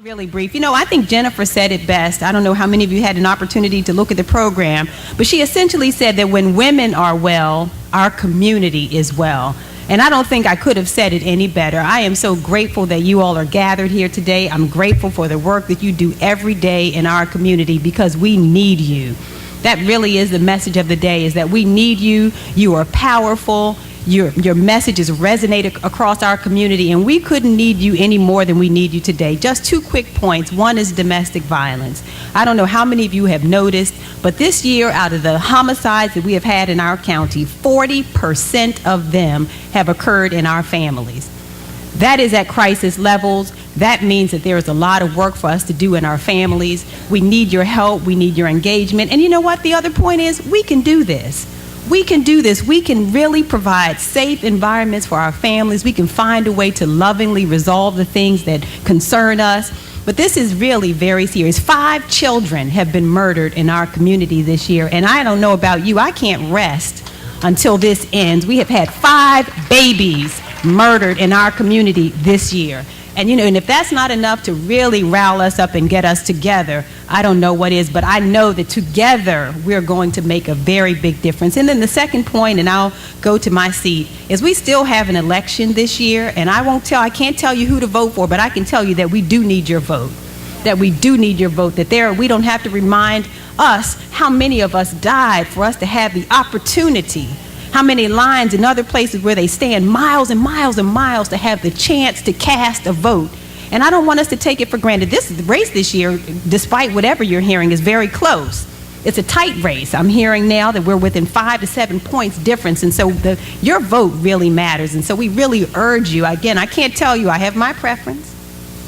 Really brief. I think Jennifer said it best. I don't know how many of you had an opportunity to look at the program, but she essentially said that when women are well, our community is well. And I don't think I could have said it any better. I am so grateful that you all are gathered here today. I'm grateful for the work that you do every day in our community because we need you. That really is the message of the day, is that we need you. You are powerful. Your messages resonate across our community, and we couldn't need you any more than we need you today. Just 2 quick points. One is domestic violence. I don't know how many of you have noticed, but this year, out of the homicides that we have had in our county, 40% of them have occurred in our families. That is at crisis levels. That means that there is a lot of work for us to do in our families. We need your help. We need your engagement. And you know what? The other point is, we can do this. We can do this. We can really provide safe environments for our families. We can find a way to lovingly resolve the things that concern us. But this is really very serious. 5 children have been murdered in our community this year. And I don't know about you, I can't rest until this ends. We have had 5 babies murdered in our community this year. And and if that's not enough to really rile us up and get us together, I don't know what is, but I know that together we're going to make a very big difference. And then the second point, and I'll go to my seat, is we still have an election this year, and I can't tell you who to vote for, but I can tell you that we do need your vote. That we do need your vote, that we don't have to remind us how many of us died for us to have the opportunity, how many lines in other places where they stand miles and miles and miles to have the chance to cast a vote. And I don't want us to take it for granted. This race this year, despite whatever you're hearing, is very close. It's a tight race. I'm hearing now that we're within 5 to 7 points difference, and so your vote really matters. And so we really urge you. Again, I can't tell you I have my preference.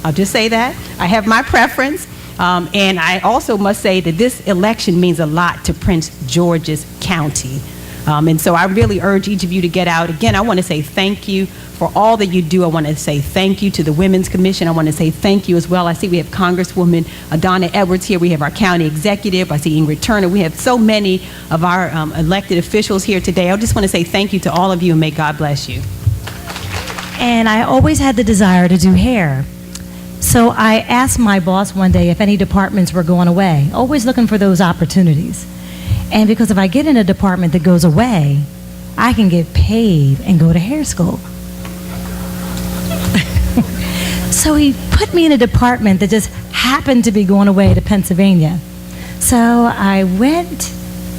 I'll just say that. I have my preference. And I also must say that this election means a lot to Prince George's County. And so I really urge each of you to get out. Again, I want to say thank you for all that you do. I want to say thank you to the Women's Commission. I want to say thank you as well. I see we have Congresswoman Donna Edwards here. We have our county executive. I see Ingrid Turner. We have so many of our elected officials here today. I just want to say thank you to all of you, and may God bless you. And I always had the desire to do hair. So I asked my boss one day if any departments were going away, always looking for those opportunities. And because if I get in a department that goes away, I can get paid and go to hair school. So he put me in a department that just happened to be going away to Pennsylvania. So I went,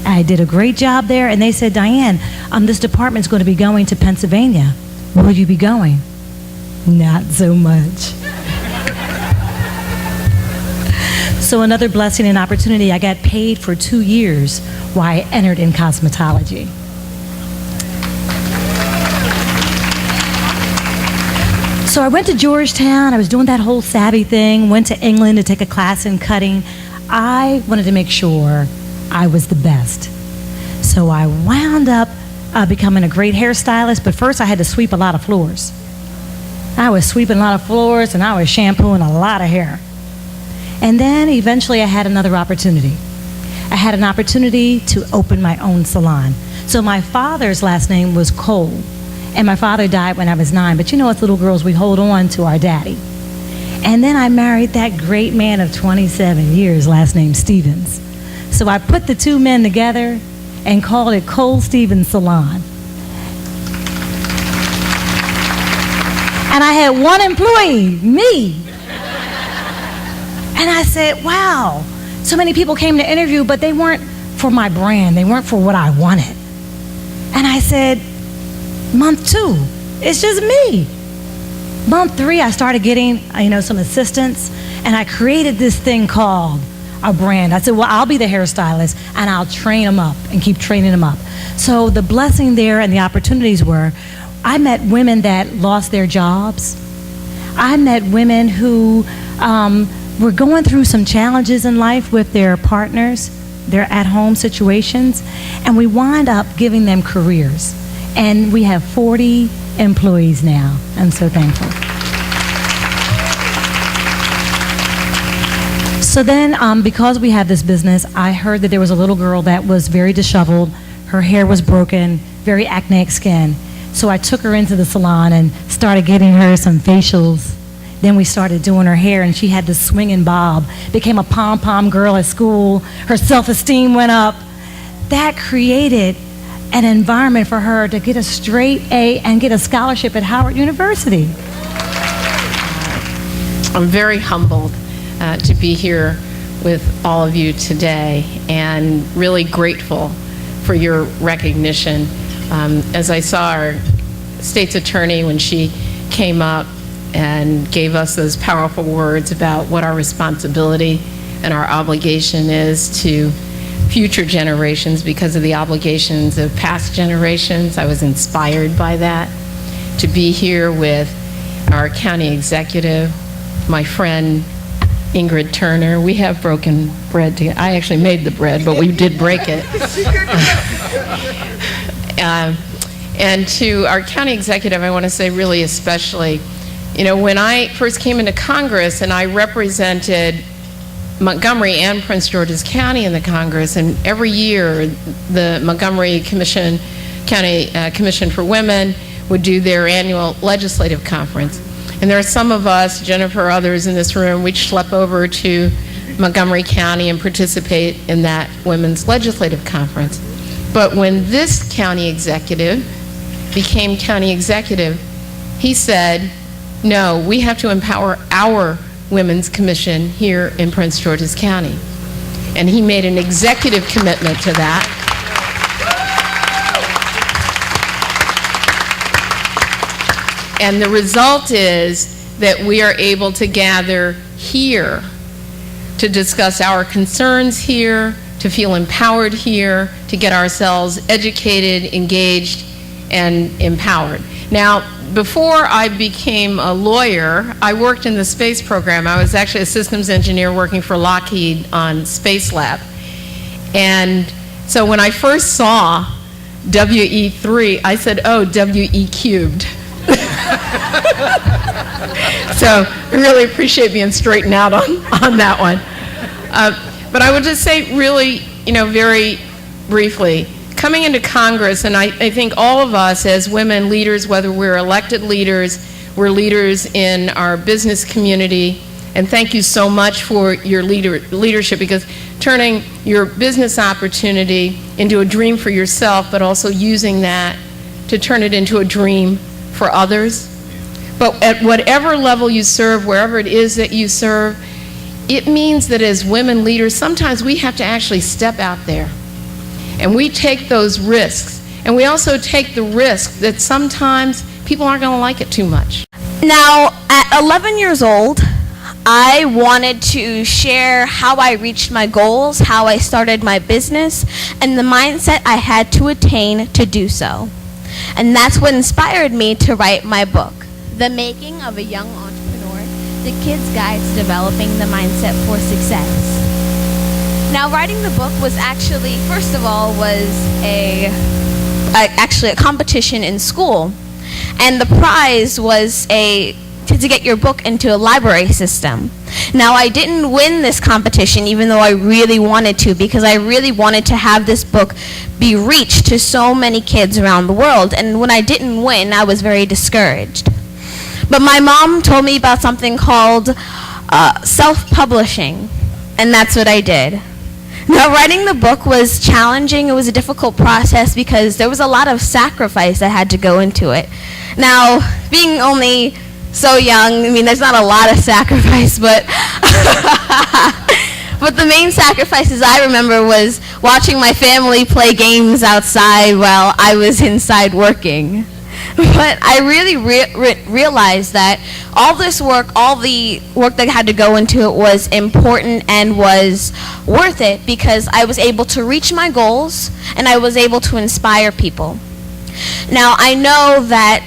I did a great job there, and they said, Diane, this department's going to be going to Pennsylvania. Will you be going? Not so much. So another blessing and opportunity, I got paid for 2 years while I entered in cosmetology. So I went to Georgetown. I was doing that whole savvy thing, went to England to take a class in cutting. I wanted to make sure I was the best. So I wound up becoming a great hairstylist, but first I had to sweep a lot of floors. I was sweeping a lot of floors, and I was shampooing a lot of hair. And then eventually I had another opportunity. I had an opportunity to open my own salon. So my father's last name was Cole, and my father died when I was 9. But as little girls, we hold on to our daddy. And then I married that great man of 27 years, last name Stevens. So I put the 2 men together and called it Cole Stevens Salon. And I had 1 employee, me. And I said, wow, so many people came to interview, but they weren't for my brand. They weren't for what I wanted. And I said, month 2, it's just me. Month 3, I started getting, some assistance, and I created this thing called a brand. I said, well, I'll be the hairstylist, and I'll train them up and keep training them up. So the blessing there and the opportunities were, I met women that lost their jobs. I met women who were going through some challenges in life with their partners, their at-home situations, and we wind up giving them careers. And we have 40 employees now. I'm so thankful. So then, because we have this business, I heard that there was a little girl that was very disheveled. Her hair was broken, very acneic skin. So I took her into the salon and started getting her some facials, Then we started doing her hair, and she had this swinging bob. Became a pom-pom girl at school. Her self-esteem went up. That created an environment for her to get a straight A and get a scholarship at Howard University. I'm very humbled to be here with all of you today, and really grateful for your recognition. As I saw our state's attorney when she came up and gave us those powerful words about what our responsibility and our obligation is to future generations because of the obligations of past generations, I was inspired by that. To be here with our county executive, my friend Ingrid Turner. We have broken bread together. I actually made the bread, but we did break it. And to our county executive, I want to say really especially, you know, when I first came into Congress and I represented Montgomery and Prince George's County in the Congress, and every year the Montgomery County Commission for Women would do their annual legislative conference. And there are some of us, Jennifer, others in this room, we'd schlep over to Montgomery County and participate in that women's legislative conference. But when this county executive became county executive, he said, no, we have to empower our Women's Commission here in Prince George's County. And he made an executive commitment to that. And the result is that we are able to gather here to discuss our concerns here, to feel empowered here, to get ourselves educated, engaged, and empowered. Now, before I became a lawyer, I worked in the space program. I was actually a systems engineer working for Lockheed on Space Lab. And so when I first saw WE3, I said, oh, WE cubed. So I really appreciate being straightened out on that one. But I would just say really, you know, very briefly, coming into Congress, and I think all of us as women leaders, whether we're elected leaders, we're leaders in our business community, and thank you so much for your leadership, because turning your business opportunity into a dream for yourself, but also using that to turn it into a dream for others. But at whatever level you serve, wherever it is that you serve, it means that as women leaders, sometimes we have to actually step out there. And we take those risks. And we also take the risk that sometimes people aren't going to like it too much. Now, at 11 years old, I wanted to share how I reached my goals, how I started my business, and the mindset I had to attain to do so. And that's what inspired me to write my book, The Making of a Young Entrepreneur, The Kid's Guide to Developing the Mindset for Success. Now, writing the book was actually, first of all, was actually a competition in school. And the prize was to get your book into a library system. Now, I didn't win this competition, even though I really wanted to, because I really wanted to have this book be reached to so many kids around the world. And when I didn't win, I was very discouraged. But my mom told me about something called self-publishing, and that's what I did. Now, writing the book was challenging. It was a difficult process because there was a lot of sacrifice that had to go into it. Now, being only so young, I mean, there's not a lot of sacrifice, but but the main sacrifices I remember was watching my family play games outside while I was inside working. But I really realized that all this work, all the work that had to go into it was important and was worth it, because I was able to reach my goals and I was able to inspire people. Now, I know that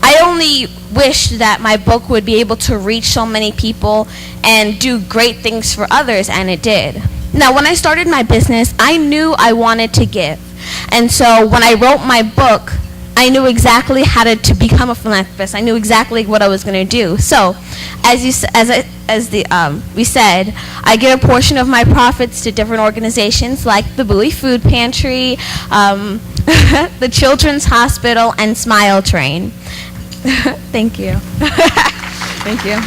I only wish that my book would be able to reach so many people and do great things for others, and it did. Now, when I started my business, I knew I wanted to give. And so when I wrote my book, I knew exactly how to become a philanthropist. I knew exactly what I was going to do. So, we said, I give a portion of my profits to different organizations like the Bowie Food Pantry, the Children's Hospital, and Smile Train. Thank you. Thank you.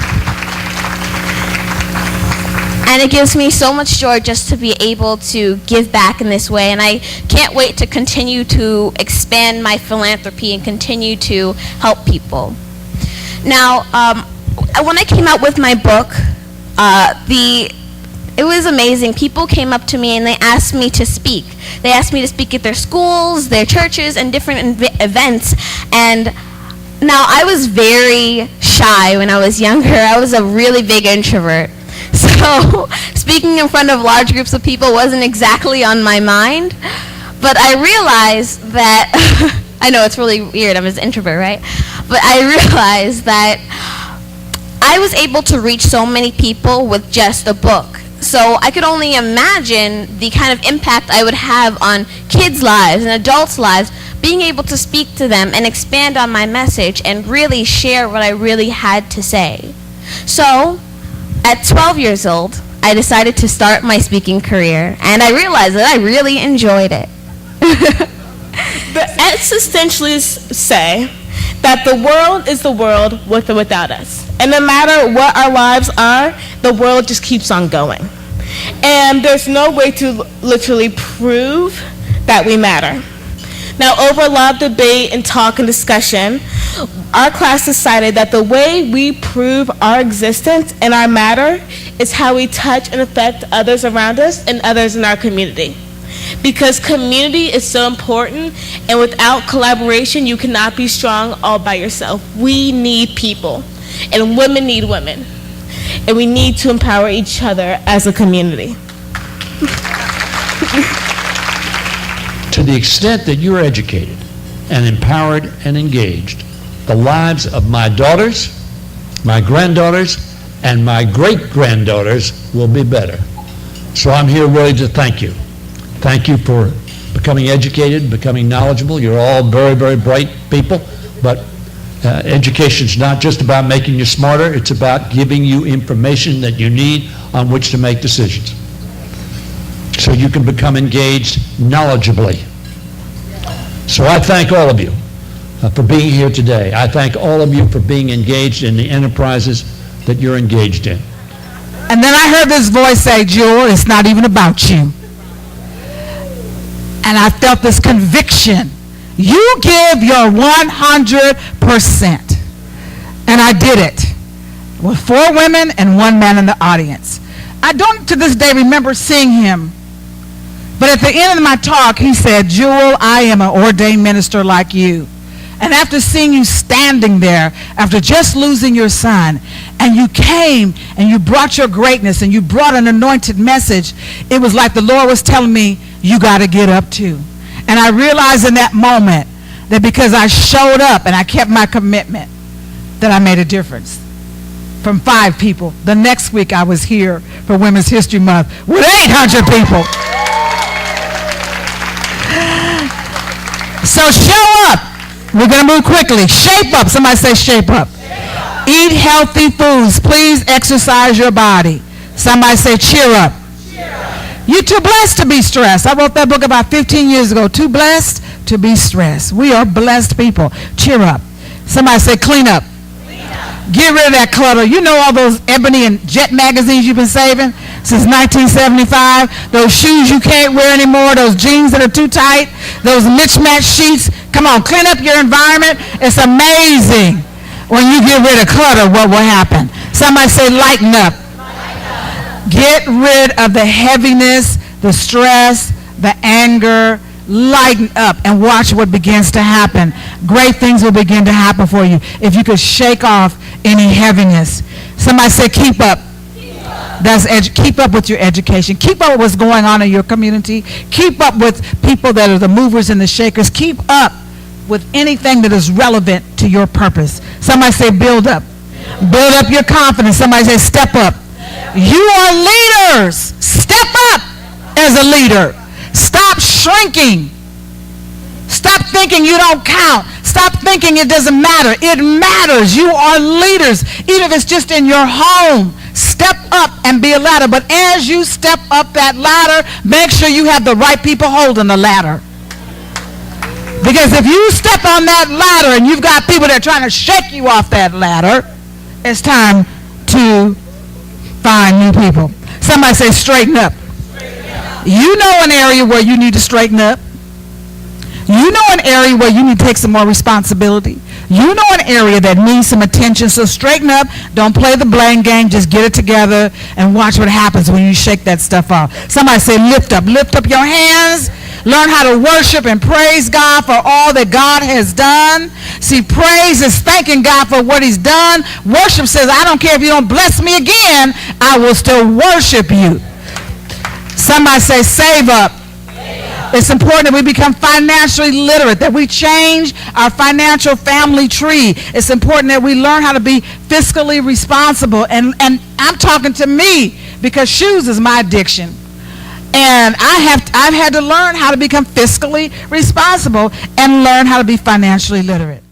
And it gives me so much joy just to be able to give back in this way. And I can't wait to continue to expand my philanthropy and continue to help people. Now, when I came out with my book, it was amazing. People came up to me and they asked me to speak. They asked me to speak at their schools, their churches, and different events. And now, I was very shy when I was younger. I was a really big introvert. So speaking in front of large groups of people wasn't exactly on my mind. But I realized that, I know it's really weird, I'm an introvert, right? But I realized that I was able to reach so many people with just a book. So I could only imagine the kind of impact I would have on kids' lives and adults' lives, being able to speak to them and expand on my message and really share what I really had to say. So, at 12 years old, I decided to start my speaking career, and I realized that I really enjoyed it. The existentialists say that the world is the world with or without us. And no matter what our lives are, the world just keeps on going. And there's no way to literally prove that we matter. Now, over a lot of debate and talk and discussion, our class decided that the way we prove our existence and our matter is how we touch and affect others around us and others in our community. Because community is so important, and without collaboration, you cannot be strong all by yourself. We need people, and women need women, and we need to empower each other as a community. To the extent that you're educated and empowered and engaged, the lives of my daughters, my granddaughters, and my great-granddaughters will be better. So I'm here really to thank you. Thank you for becoming educated, becoming knowledgeable. You're all very, very bright people, but education's not just about making you smarter, it's about giving you information that you need on which to make decisions, so you can become engaged knowledgeably. So I thank all of you for being here today. I thank all of you for being engaged in the enterprises that you're engaged in. And then I heard this voice say, Jewel, it's not even about you. And I felt this conviction. You give your 100%. And I did it with 4 women and 1 man in the audience. I don't to this day remember seeing him. But at the end of my talk, he said, Jewel, I am an ordained minister like you. And after seeing you standing there, after just losing your son, and you came and you brought your greatness and you brought an anointed message, it was like the Lord was telling me, you got to get up too. And I realized in that moment that because I showed up and I kept my commitment, that I made a difference. From 5 people. The next week I was here for Women's History Month with 800 people. So show up. We're going to move quickly. Shape up. Somebody say shape up. Eat healthy foods. Please exercise your body. Somebody say cheer up. You're too blessed to be stressed. I wrote that book about 15 years ago. Too blessed to be stressed. We are blessed people. Cheer up. Somebody say clean up. Get rid of that clutter. You know all those Ebony and Jet magazines you've been saving since 1975? Those shoes you can't wear anymore, those jeans that are too tight, those mismatched sheets. Come on, clean up your environment. It's amazing when you get rid of clutter what will happen. Somebody say lighten up. Get rid of the heaviness, the stress, the anger. Lighten up and watch what begins to happen. Great things will begin to happen for you if you could shake off any heaviness. Somebody say keep up. Keep up with your education. Keep up with what's going on in your community. Keep up with people that are the movers and the shakers. Keep up with anything that is relevant to your purpose. Somebody say build up. Build up your confidence. Somebody say step up. You are leaders. Step up as a leader. Stop shrinking. Stop thinking you don't count. Stop thinking it doesn't matter. It matters. You are leaders. Even if it's just in your home. Step up and be a ladder. But as you step up that ladder, make sure you have the right people holding the ladder. Because if you step on that ladder and you've got people that are trying to shake you off that ladder, it's time to find new people. Somebody say straighten up. You know an area where you need to straighten up. You know an area where you need to take some more responsibility. You know an area that needs some attention. So straighten up. Don't play the blame game. Just get it together and watch what happens when you shake that stuff off. Somebody say lift up. Lift up your hands. Learn how to worship and praise God for all that God has done. See, praise is thanking God for what he's done. Worship says, I don't care if you don't bless me again, I will still worship you. Somebody say save up. It's important that we become financially literate, that we change our financial family tree. It's important that we learn how to be fiscally responsible. And I'm talking to me because shoes is my addiction. And I've had to learn how to become fiscally responsible and learn how to be financially literate.